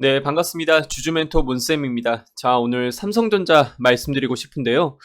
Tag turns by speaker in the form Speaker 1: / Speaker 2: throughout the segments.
Speaker 1: 네, 반갑습니다. 주주 멘토 문쌤입니다. 자, 오늘 삼성전자 말씀드리고 싶은데요.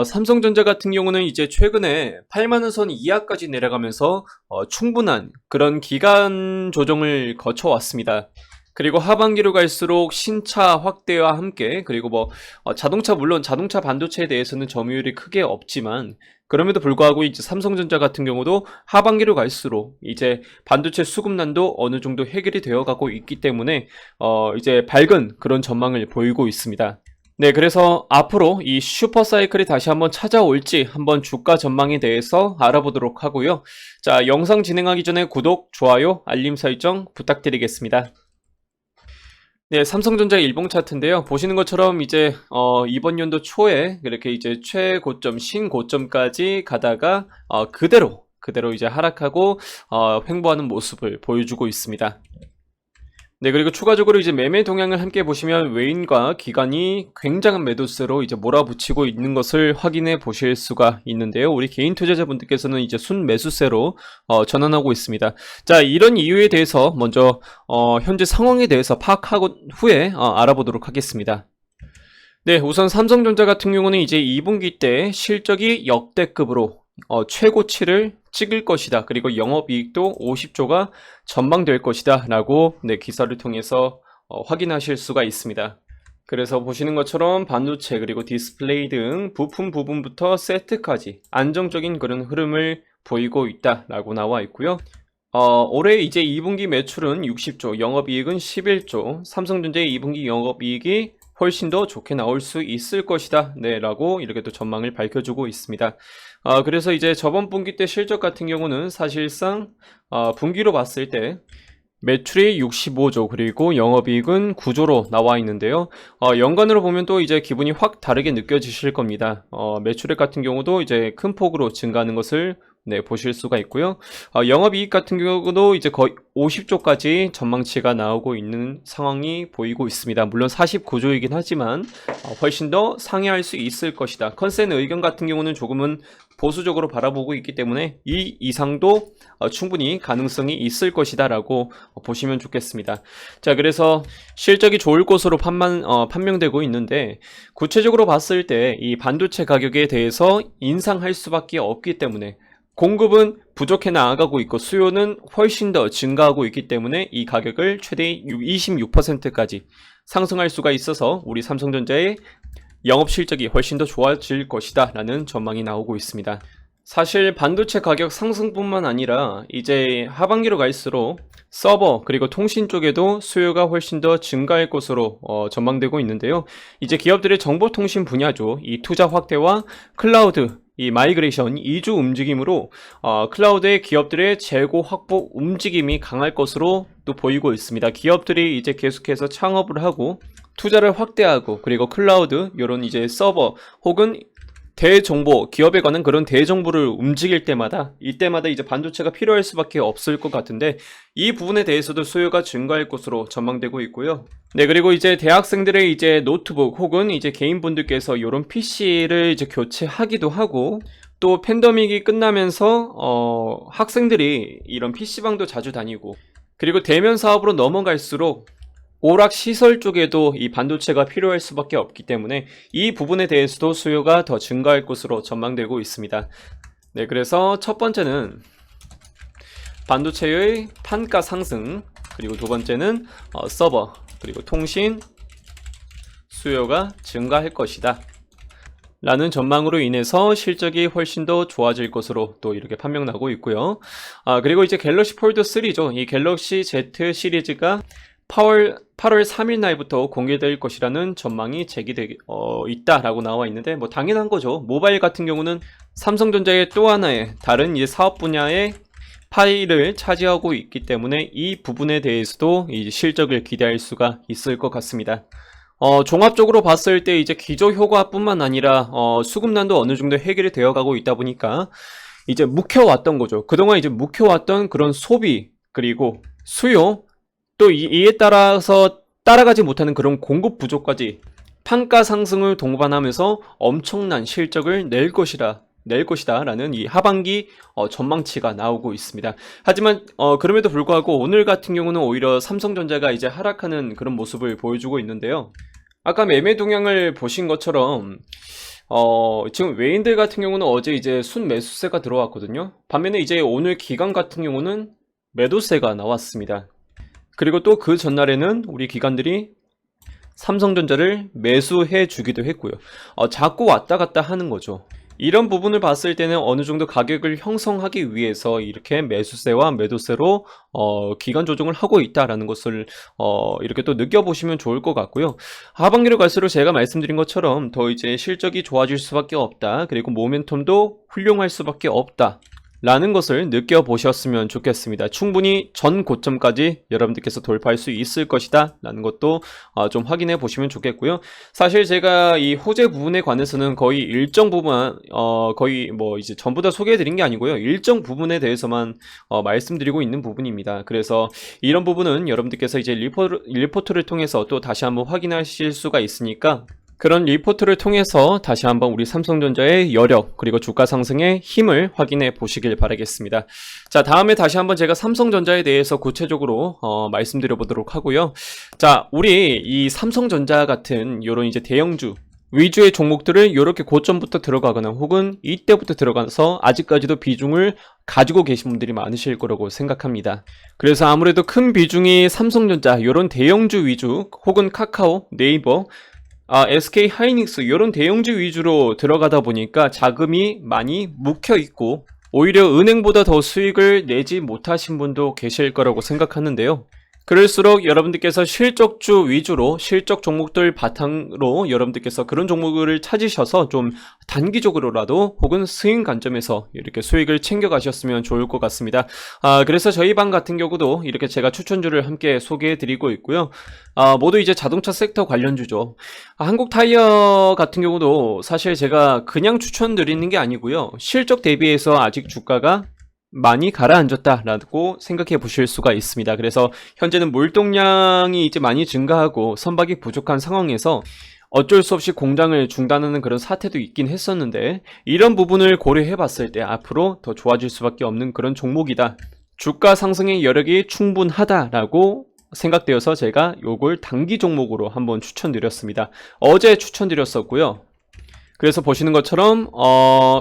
Speaker 1: 삼성전자 같은 경우는 이제 최근에 8만 원 선 이하까지 내려가면서 충분한 그런 기간 조정을 거쳐왔습니다. 그리고 하반기로 갈수록 신차 확대와 함께 그리고 자동차 물론 자동차 반도체에 대해서는 점유율이 크게 없지만 그럼에도 불구하고 이제 삼성전자 같은 경우도 하반기로 갈수록 이제 반도체 수급난도 어느 정도 해결이 되어 가고 있기 때문에 이제 밝은 그런 전망을 보이고 있습니다. 네, 그래서 앞으로 이 슈퍼 사이클이 다시 한번 찾아올지 한번 주가 전망에 대해서 알아보도록 하고요. 자, 영상 진행하기 전에 구독, 좋아요, 알림 설정 부탁드리겠습니다. 네, 삼성전자 일봉 차트인데요. 보시는 것처럼 이제 이번 연도 초에 이렇게 이제 최고점, 신고점까지 가다가 그대로 이제 하락하고 횡보하는 모습을 보여주고 있습니다. 네, 그리고 추가적으로 이제 매매 동향을 함께 보시면 외인과 기관이 굉장한 매도세로 이제 몰아붙이고 있는 것을 확인해 보실 수가 있는데요. 우리 개인 투자자분들께서는 이제 순 매수세로 전환하고 있습니다. 자, 이런 이유에 대해서 먼저 현재 상황에 대해서 파악하고 후에 알아보도록 하겠습니다. 네, 우선 삼성전자 같은 경우는 이제 2분기 때 실적이 역대급으로 최고치를 찍을 것이다. 그리고 영업이익도 50조가 전망될 것이다. 라고 네, 기사를 통해서 확인하실 수가 있습니다. 그래서 보시는 것처럼 반도체 그리고 디스플레이 등 부품 부분부터 세트까지 안정적인 그런 흐름을 보이고 있다라고 나와 있고요. 올해 이제 2분기 매출은 60조, 영업이익은 11조, 삼성전자의 2분기 영업이익이 훨씬 더 좋게 나올 수 있을 것이다. 네, 라고 이렇게 또 전망을 밝혀주고 있습니다. 그래서 이제 저번 분기 때 실적 같은 경우는 사실상 분기로 봤을 때 매출이 65조 그리고 영업이익은 9조로 나와 있는데요. 연간으로 보면 또 이제 기분이 확 다르게 느껴지실 겁니다. 매출액 같은 경우도 이제 큰 폭으로 증가하는 것을 네, 보실 수가 있고요. 영업이익 같은 경우도 이제 거의 50조까지 전망치가 나오고 있는 상황이 보이고 있습니다. 물론 49조이긴 하지만 훨씬 더 상회할 수 있을 것이다. 컨센 의견 같은 경우는 조금은 보수적으로 바라보고 있기 때문에 이 이상도 충분히 가능성이 있을 것이다 라고 보시면 좋겠습니다. 자, 그래서 실적이 좋을 것으로 판명되고 있는데 구체적으로 봤을 때 이 반도체 가격에 대해서 인상할 수밖에 없기 때문에 공급은 부족해 나아가고 있고 수요는 훨씬 더 증가하고 있기 때문에 이 가격을 최대 26%까지 상승할 수가 있어서 우리 삼성전자의 영업 실적이 훨씬 더 좋아질 것이다 라는 전망이 나오고 있습니다. 사실 반도체 가격 상승뿐만 아니라 이제 하반기로 갈수록 서버 그리고 통신 쪽에도 수요가 훨씬 더 증가할 것으로 전망되고 있는데요. 이제 기업들의 정보통신 분야죠. 이 투자 확대와 클라우드 이 마이그레이션 이주 움직임으로 클라우드의 기업들의 재고 확보 움직임이 강할 것으로 또 보이고 있습니다. 기업들이 이제 계속해서 창업을 하고 투자를 확대하고 그리고 클라우드 이런 이제 서버 혹은 대정보 기업에 관한 그런 대정보를 움직일 때마다 이때마다 이제 반도체가 필요할 수밖에 없을 것 같은데 이 부분에 대해서도 수요가 증가할 것으로 전망되고 있고요. 네, 그리고 이제 대학생들의 이제 노트북 혹은 이제 개인분들께서 이런 PC를 이제 교체하기도 하고 또 팬데믹이 끝나면서 학생들이 이런 PC방도 자주 다니고 그리고 대면 사업으로 넘어갈수록 오락 시설 쪽에도 이 반도체가 필요할 수밖에 없기 때문에 이 부분에 대해서도 수요가 더 증가할 것으로 전망되고 있습니다. 네, 그래서 첫 번째는 반도체의 판가 상승, 그리고 두 번째는 서버, 그리고 통신 수요가 증가할 것이다 라는 전망으로 인해서 실적이 훨씬 더 좋아질 것으로 또 이렇게 판명나고 있고요. 그리고 이제 갤럭시 폴드 3죠. 이 갤럭시 Z 시리즈가 8월 3일 날부터 공개될 것이라는 전망이 제기되고 있다라고 나와 있는데 뭐 당연한 거죠. 모바일 같은 경우는 삼성전자의 또 하나의 다른 이제 사업 분야의 파일을 차지하고 있기 때문에 이 부분에 대해서도 이제 실적을 기대할 수가 있을 것 같습니다. 종합적으로 봤을 때 이제 기저 효과뿐만 아니라 수급난도 어느 정도 해결이 되어 가고 있다 보니까 이제 묵혀왔던 거죠. 그동안 이제 묵혀왔던 그런 소비 그리고 수요 또 이에 따라서 따라가지 못하는 그런 공급 부족까지 판가 상승을 동반하면서 엄청난 실적을 낼 것이라 낼 것이다 라는 이 하반기 전망치가 나오고 있습니다. 하지만 그럼에도 불구하고 오늘 같은 경우는 오히려 삼성전자가 이제 하락하는 그런 모습을 보여주고 있는데요. 아까 매매 동향을 보신 것처럼 지금 외인들 같은 경우는 어제 이제 순매수세가 들어왔거든요. 반면에 이제 오늘 기관 같은 경우는 매도세가 나왔습니다. 그리고 또 그 전날에는 우리 기관들이 삼성전자를 매수해 주기도 했고요. 자꾸 왔다 갔다 하는 거죠. 이런 부분을 봤을 때는 어느 정도 가격을 형성하기 위해서 이렇게 매수세와 매도세로 기간 조정을 하고 있다라는 것을 이렇게 또 느껴보시면 좋을 것 같고요. 하반기로 갈수록 제가 말씀드린 것처럼 더 이제 실적이 좋아질 수밖에 없다. 그리고 모멘텀도 훌륭할 수밖에 없다. 라는 것을 느껴보셨으면 좋겠습니다. 충분히 전 고점까지 여러분들께서 돌파할 수 있을 것이다 라는 것도 좀 확인해 보시면 좋겠고요. 사실 제가 이 호재 부분에 관해서는 거의 일정 부분 거의 뭐 이제 전부 다 소개해 드린 게 아니고요. 일정 부분에 대해서만 말씀드리고 있는 부분입니다. 그래서 이런 부분은 여러분들께서 이제 리포트를 통해서 또 다시 한번 확인하실 수가 있으니까 그런 리포트를 통해서 다시 한번 우리 삼성전자의 여력 그리고 주가 상승의 힘을 확인해 보시길 바라겠습니다. 자, 다음에 다시 한번 제가 삼성전자에 대해서 구체적으로 말씀드려 보도록 하고요. 자, 우리 이 삼성전자 같은 요런 이제 대형주 위주의 종목들을 이렇게 고점부터 들어가거나 혹은 이때부터 들어가서 아직까지도 비중을 가지고 계신 분들이 많으실 거라고 생각합니다. 그래서 아무래도 큰 비중이 삼성전자 요런 대형주 위주 혹은 카카오, 네이버 SK 하이닉스 이런 대형주 위주로 들어가다 보니까 자금이 많이 묵혀 있고 오히려 은행보다 더 수익을 내지 못하신 분도 계실 거라고 생각하는데요. 그럴수록 여러분들께서 실적주 위주로 실적 종목들 바탕으로 여러분들께서 그런 종목을 찾으셔서 좀 단기적으로라도 혹은 스윙 관점에서 이렇게 수익을 챙겨 가셨으면 좋을 것 같습니다. 그래서 저희 방 같은 경우도 이렇게 제가 추천주를 함께 소개해 드리고 있고요. 모두 이제 자동차 섹터 관련주죠. 한국타이어 같은 경우도 사실 제가 그냥 추천드리는 게 아니고요. 실적 대비해서 아직 주가가 많이 가라앉았다라고 생각해 보실 수가 있습니다. 그래서 현재는 물동량이 이제 많이 증가하고 선박이 부족한 상황에서 어쩔 수 없이 공장을 중단하는 그런 사태도 있긴 했었는데 이런 부분을 고려해 봤을 때 앞으로 더 좋아질 수밖에 없는 그런 종목이다. 주가 상승의 여력이 충분하다라고 생각되어서 제가 요걸 단기 종목으로 한번 추천드렸습니다. 어제 추천드렸었고요. 그래서 보시는 것처럼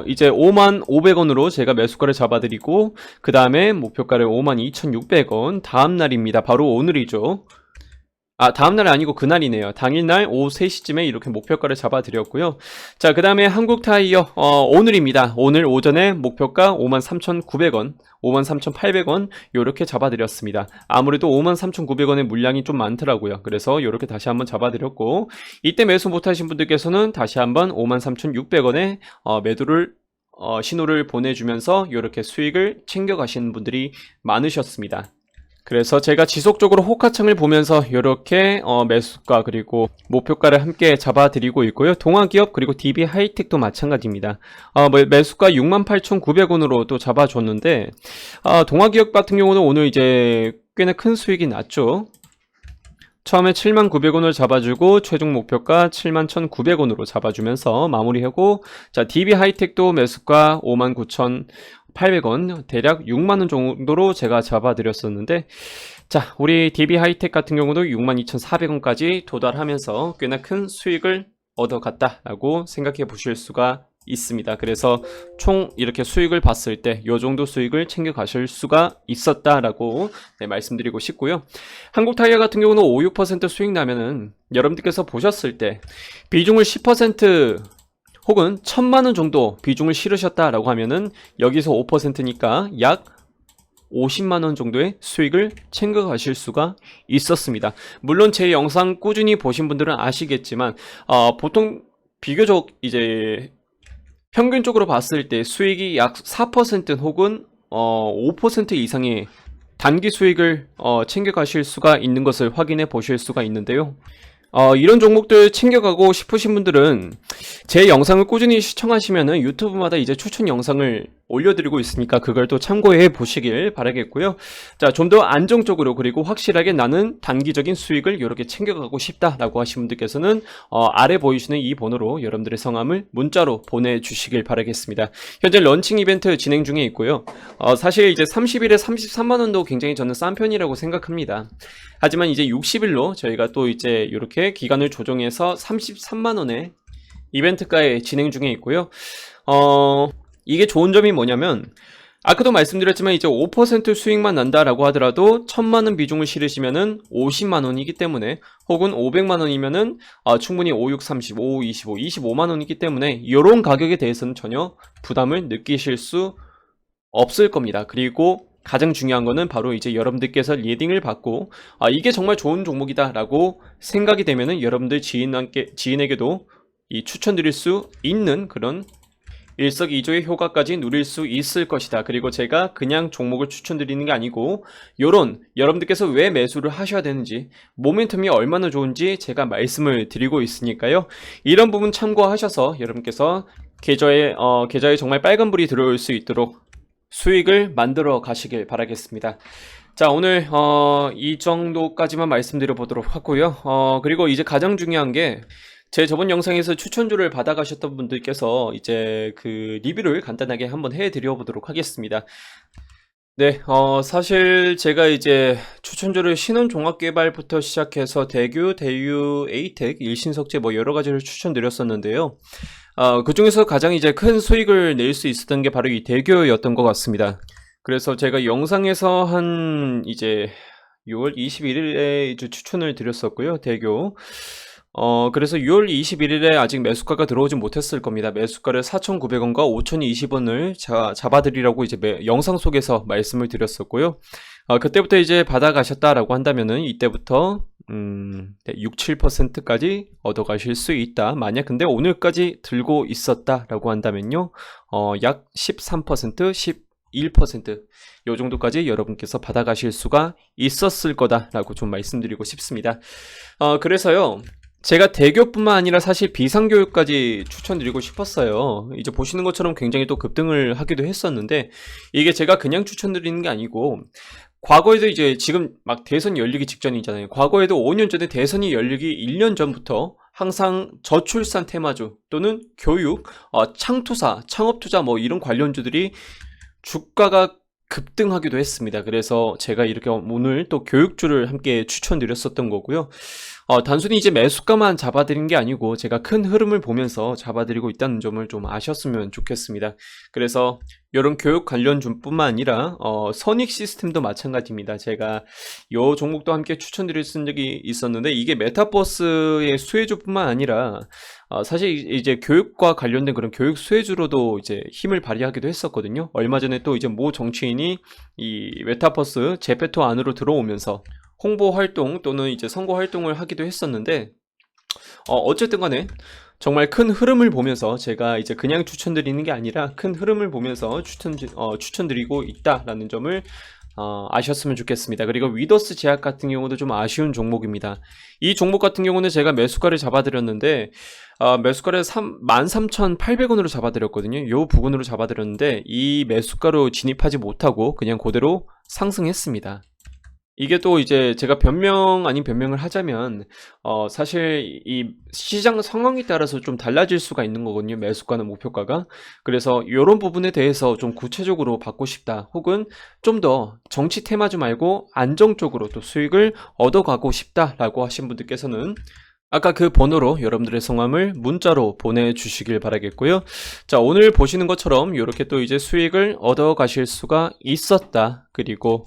Speaker 1: 이제 55,500원으로 제가 매수가를 잡아드리고 그 다음에 목표가를 52,600원 다음날입니다. 바로 오늘이죠. 다음날이 아니고 그날이네요. 당일날 오후 3시쯤에 이렇게 목표가를 잡아드렸고요. 자, 그 다음에 한국타이어 오늘입니다. 오늘 오전에 목표가 53,900원 53,800원 요렇게 잡아드렸습니다. 아무래도 53,900원의 물량이 좀 많더라고요. 그래서 요렇게 다시 한번 잡아드렸고 이때 매수 못하신 분들께서는 다시 한번 53,600원에 매도를 신호를 보내주면서 요렇게 수익을 챙겨가시는 분들이 많으셨습니다. 그래서 제가 지속적으로 호가창을 보면서 이렇게 매수가 그리고 목표가를 함께 잡아드리고 있고요. 동아기업 그리고 DB하이텍도 마찬가지입니다. 매수가 68,900원으로 또 잡아줬는데 동아기업 같은 경우는 오늘 이제 꽤나 큰 수익이 났죠. 처음에 79,000원을 잡아주고 최종 목표가 71,900원으로 잡아주면서 마무리하고 자 DB하이텍도 매수가 59,800원 대략 6만원 정도로 제가 잡아드렸었는데 자 우리 DB하이텍 같은 경우도 62,400원까지 도달하면서 꽤나 큰 수익을 얻어갔다라고 생각해 보실 수가 있습니다. 그래서 총 이렇게 수익을 봤을 때 이 정도 수익을 챙겨 가실 수가 있었다라고 말씀드리고 싶고요. 한국타이어 같은 경우는 5, 6% 수익 나면은 여러분들께서 보셨을 때 비중을 10% 혹은 1,000만원 정도 비중을 실으셨다라고 하면은 여기서 5%니까 약 50만원 정도의 수익을 챙겨 가실 수가 있었습니다. 물론 제 영상 꾸준히 보신 분들은 아시겠지만 보통 비교적 이제 평균적으로 봤을 때 수익이 약 4% 혹은 5% 이상의 단기 수익을 챙겨 가실 수가 있는 것을 확인해 보실 수가 있는데요. 이런 종목들 챙겨가고 싶으신 분들은 제 영상을 꾸준히 시청하시면은 유튜브마다 이제 추천 영상을 올려드리고 있으니까 그걸 또 참고해 보시길 바라겠고요. 자, 좀 더 안정적으로 그리고 확실하게 나는 단기적인 수익을 이렇게 챙겨가고 싶다라고 하신 분들께서는 아래 보이시는 이 번호로 여러분들의 성함을 문자로 보내주시길 바라겠습니다. 현재 런칭 이벤트 진행 중에 있고요. 사실 이제 30일에 33만원도 굉장히 저는 싼 편이라고 생각합니다. 하지만 이제 60일로 저희가 또 이제 이렇게 기간을 조정해서 33만원에 이벤트가에 진행 중에 있고요. 이게 좋은 점이 뭐냐면 아까도 말씀드렸지만 이제 5% 수익만 난다라고 하더라도 1000만원 비중을 실으시면은 50만원이기 때문에 혹은 500만원이면은 충분히 5, 6, 30, 5, 25, 25만원이기 때문에 이런 가격에 대해서는 전혀 부담을 느끼실 수 없을 겁니다. 그리고 가장 중요한 거는 바로 이제 여러분들께서 리딩을 받고 이게 정말 좋은 종목이다 라고 생각이 되면은 여러분들 지인에게도 이 추천드릴 수 있는 그런 일석이조의 효과까지 누릴 수 있을 것이다. 그리고 제가 그냥 종목을 추천드리는 게 아니고 요런 여러분들께서 왜 매수를 하셔야 되는지 모멘텀이 얼마나 좋은지 제가 말씀을 드리고 있으니까요. 이런 부분 참고하셔서 여러분께서 계좌에 정말 빨간불이 들어올 수 있도록 수익을 만들어 가시길 바라겠습니다. 자, 오늘 이 정도까지만 말씀드려 보도록 하고요. 그리고 이제 가장 중요한 게 제 저번 영상에서 추천주를 받아가셨던 분들께서 이제 그 리뷰를 간단하게 한번 해드려 보도록 하겠습니다. 네, 사실 제가 이제 추천주를 신원종합개발부터 시작해서 대규, 대유, 에이텍, 일신석재 뭐 여러 가지를 추천드렸었는데요. 그 중에서 가장 이제 큰 수익을 낼 수 있었던 게 바로 이 대교였던 것 같습니다. 그래서 제가 영상에서 한 이제 6월 21일에 이제 추천을 드렸었고요. 대교. 그래서 6월 21일에 아직 매수가가 들어오지 못했을 겁니다. 매수가를 4,900원과 5,020원을 잡아드리라고 이제 영상 속에서 말씀을 드렸었고요. 그때부터 이제 받아가셨다라고 한다면은 이때부터 6, 7%까지 얻어가실 수 있다. 만약 근데 오늘까지 들고 있었다라고 한다면요, 약 13%, 11%, 요 정도까지 여러분께서 받아가실 수가 있었을 거다라고 좀 말씀드리고 싶습니다. 그래서요, 제가 대교뿐만 아니라 사실 비상교육까지 추천드리고 싶었어요. 이제 보시는 것처럼 굉장히 또 급등을 하기도 했었는데 이게 제가 그냥 추천드리는 게 아니고 과거에도 이제 지금 막 대선이 열리기 직전이잖아요. 과거에도 5년 전에 대선이 열리기 1년 전부터 항상 저출산 테마주 또는 교육, 창투사, 창업투자 뭐 이런 관련주들이 주가가 급등하기도 했습니다. 그래서 제가 이렇게 오늘 또 교육주를 함께 추천드렸었던 거고요. 단순히 이제 매수가만 잡아드린 게 아니고 제가 큰 흐름을 보면서 잡아드리고 있다는 점을 좀 아셨으면 좋겠습니다. 그래서 이런 교육 관련주뿐만 아니라 선익 시스템도 마찬가지입니다. 제가 이 종목도 함께 추천드렸던 적이 있었는데 이게 메타버스의 수혜주뿐만 아니라 사실 이제 교육과 관련된 그런 교육 수혜주로도 이제 힘을 발휘하기도 했었거든요. 얼마 전에 또 이제 모 정치인이 이 메타버스 제페토 안으로 들어오면서 홍보 활동 또는 이제 선거 활동을 하기도 했었는데 어쨌든 간에 정말 큰 흐름을 보면서 제가 이제 그냥 추천드리는 게 아니라 큰 흐름을 보면서 추천드리고 있다라는 점을 아셨으면 좋겠습니다. 그리고 위더스 제약 같은 경우도 좀 아쉬운 종목입니다. 이 종목 같은 경우는 제가 매수가를 잡아드렸는데 매수가를 13,800원으로 잡아드렸거든요. 이 부분으로 잡아드렸는데 이 매수가로 진입하지 못하고 그냥 그대로 상승했습니다. 이게 또 이제 제가 변명 아닌 변명을 하자면 사실 이 시장 상황에 따라서 좀 달라질 수가 있는 거거든요. 매수가는 목표가가. 그래서 이런 부분에 대해서 좀 구체적으로 받고 싶다. 혹은 좀 더 정치 테마주 말고 안정적으로 또 수익을 얻어가고 싶다라고 하신 분들께서는 아까 그 번호로 여러분들의 성함을 문자로 보내주시길 바라겠고요. 자, 오늘 보시는 것처럼 이렇게 또 이제 수익을 얻어가실 수가 있었다. 그리고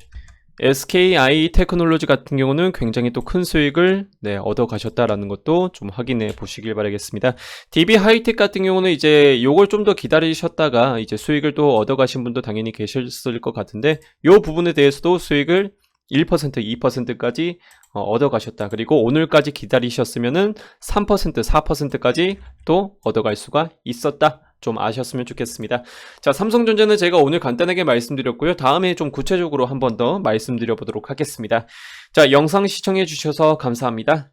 Speaker 1: SKI 테크놀로지 같은 경우는 굉장히 또 큰 수익을 얻어 가셨다라는 것도 좀 확인해 보시길 바라겠습니다. DB 하이텍 같은 경우는 이제 요걸 좀 더 기다리셨다가 이제 수익을 또 얻어 가신 분도 당연히 계셨을 것 같은데 요 부분에 대해서도 수익을 1%, 2%까지 얻어 가셨다. 그리고 오늘까지 기다리셨으면은 3%, 4%까지 또 얻어 갈 수가 있었다. 좀 아셨으면 좋겠습니다. 자, 삼성전자는 제가 오늘 간단하게 말씀드렸고요. 다음에 좀 구체적으로 한 번 더 말씀드려 보도록 하겠습니다. 자, 영상 시청해 주셔서 감사합니다.